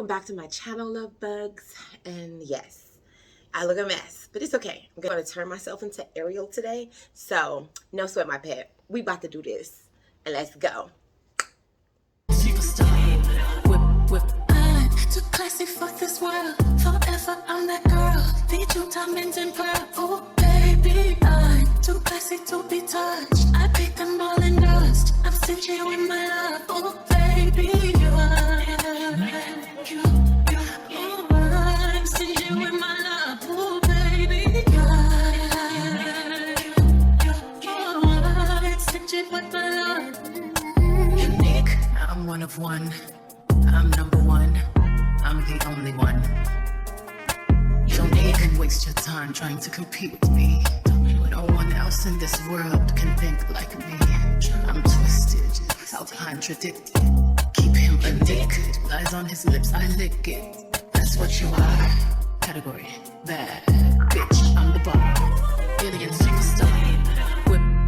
welcome back to my channel, love bugs. And yes, I look a mess, but it's okay. I'm going to turn myself into Ariel today, so no sweat my pet. We about to do this, and let's go. Superstar, whip. I'm too classy for this world. Forever I'm that girl. Bietrum, diamonds and pearl. Oh baby, I'm too classy to be touched. I pick them all in dust. I'm stingy with my love. Oh baby, you are. Oh, I'm stingy with my love. Oh baby, you are. Oh, I'm stingy with my love. Unique, I'm one of one. I'm number one. I'm the only one. You don't even waste your time trying to compete with me. No one else in this world can think like me. I'm twisted, I'll contradict it. Keep him addicted. Lies on his lips, I lick it. That's what you are. Category bad bitch. I'm the bar. Alien superstar.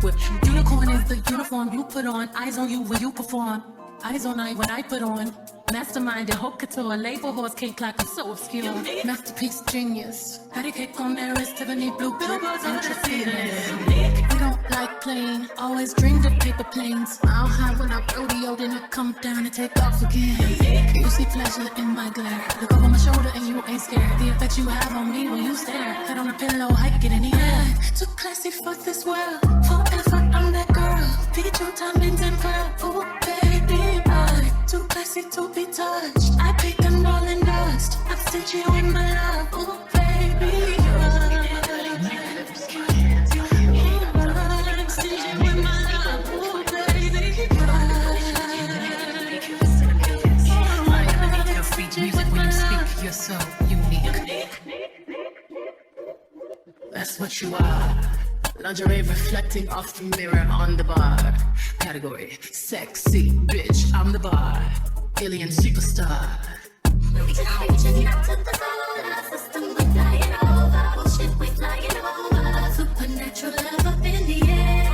Whip. Unicorn is the uniform you put on. Eyes on you when you perform. Eyes on I when I put on. Mastermind and haute couture. Label horse cake like I'm so obscure. Masterpiece genius. Patty cake on their wrist. Tiffany blue billboards on the ceiling. We don't like plain. Always dreamed of paper planes. I'll hide when I rodeo, then I come down and take off again. You see pleasure in my glare. Look over my shoulder and you ain't scared. The effect you have on me when you stare. Head on a pillow, I get in the air. Too classy for this world. Forever I'm that girl. Bietrum, diamonds and pearl. Oh baby, I'm too classy to be touched. I pick them all in dust. I'm stingy with my love. Oh baby, you are. I'm stingy with my love. Oh baby, you are. Your feet music when you speak. You're so unique. That's what you are. Lingerie reflecting off the mirror on the bar. Category sexy bitch. I'm the bar. Alien superstar. Reaching out to the solar system, we flying over. Bullshit, we flying over. Supernatural love up in the air.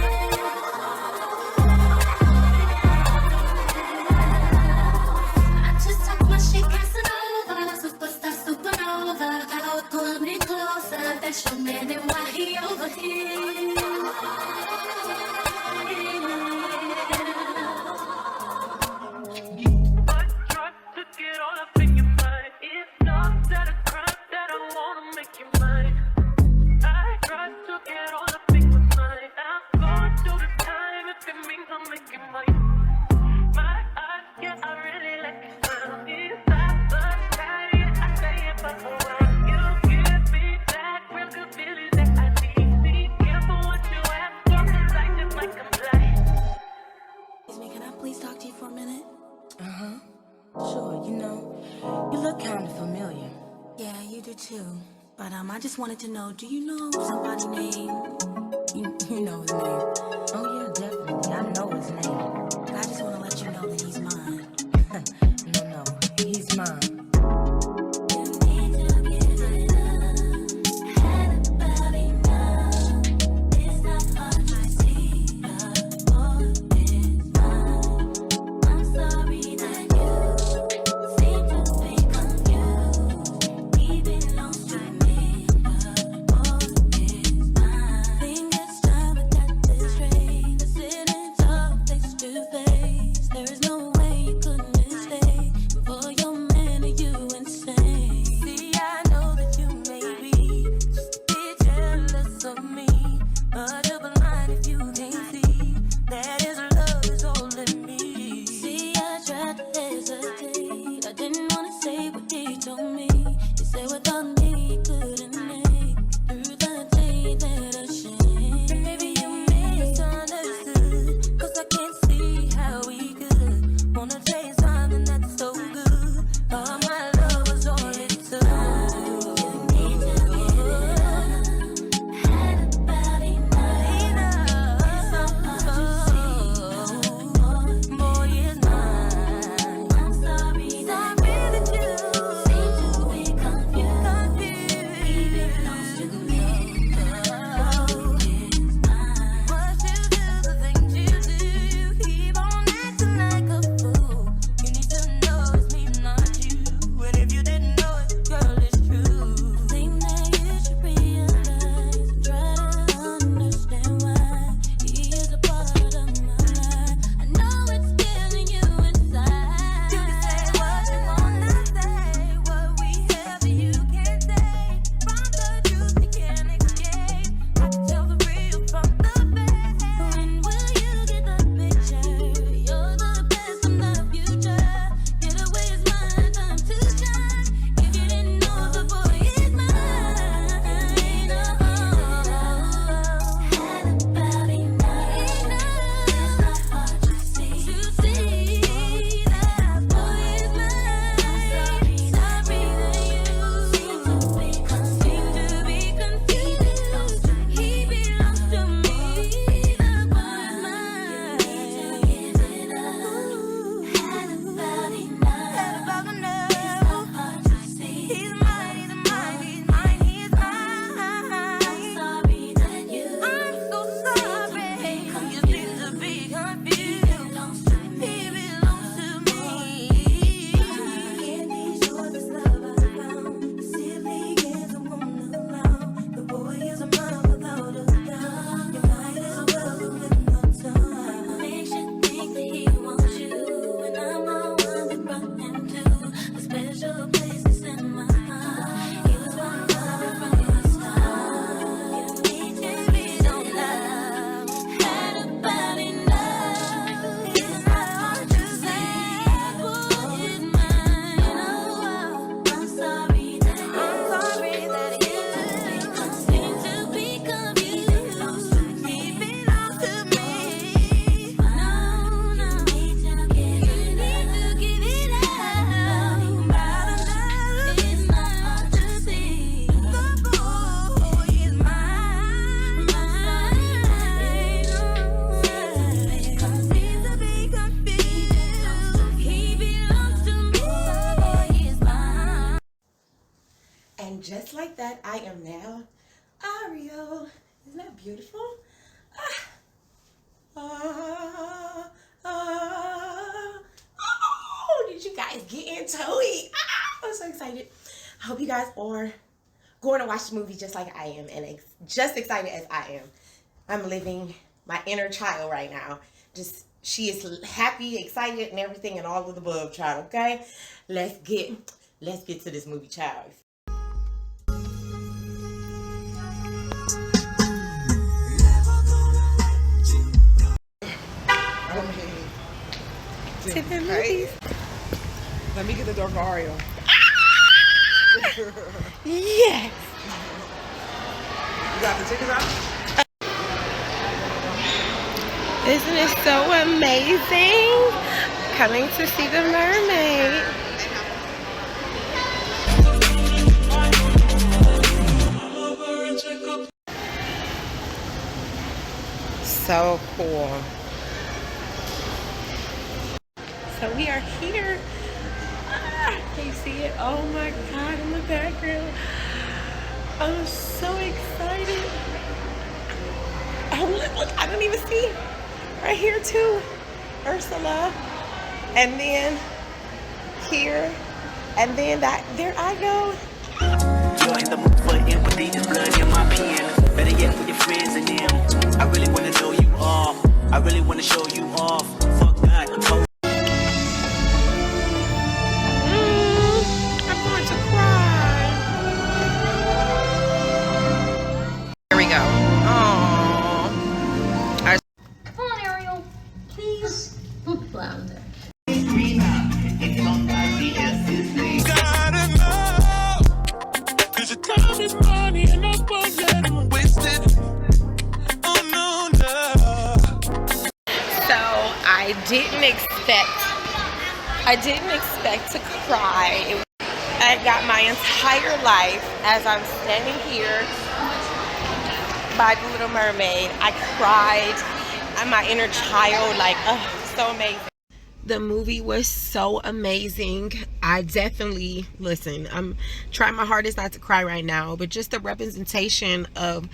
I just talk my shit, Casanova. Superstar, supernova. Power pull me closer. That's your man and why he over here. But I just wanted to know, do you know somebody named, you know his name? Oh yeah, definitely, I know his name. But I just want to let you know that he's mine. No, he's mine. Face to face. I am now Ariel. Isn't that beautiful? Oh, did you guys get into it? I'm so excited. I hope you guys are going to watch the movie just like I am and just excited as I am. I'm living my inner child right now. She is happy, excited, and everything, and all of the above, child. Okay, let's get to this movie, child. To the movies. Let me get the dark Oreo. Yes. You got the tickets out? Isn't it so amazing? Coming to see the Mermaid. So cool. So we are here. Can you see it? Oh my God, in the background. I'm so excited. Oh, look, I don't even see. Right here too, Ursula, and then here, and then there I go. Join the move for empathy, is blood in my pen. Better yet with your friends and them. I really want to know you off. I really want to show you off. Fuck that. I'm going to cry. Here we go. Aww. Come on, Ariel. Please. Louder. I didn't expect to cry. I got my entire life as I'm standing here by the Little Mermaid. I cried. I'm my inner child, like, oh, so amazing. The movie was so amazing. I definitely, listen, I'm trying my hardest not to cry right now, but just the representation of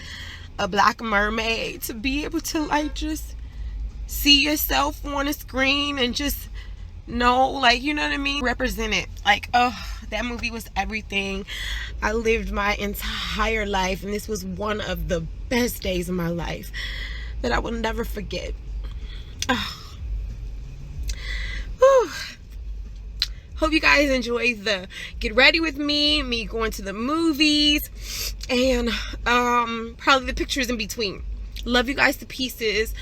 a black mermaid, to be able to like just see yourself on a screen and just know, like, you know what I mean, represent it. Like, oh, that movie was everything. I lived my entire life, and this was one of the best days of my life that I will never forget. Oh. Whew. Hope you guys enjoyed the get ready with me going to the movies, and probably the pictures in between. Love you guys to pieces.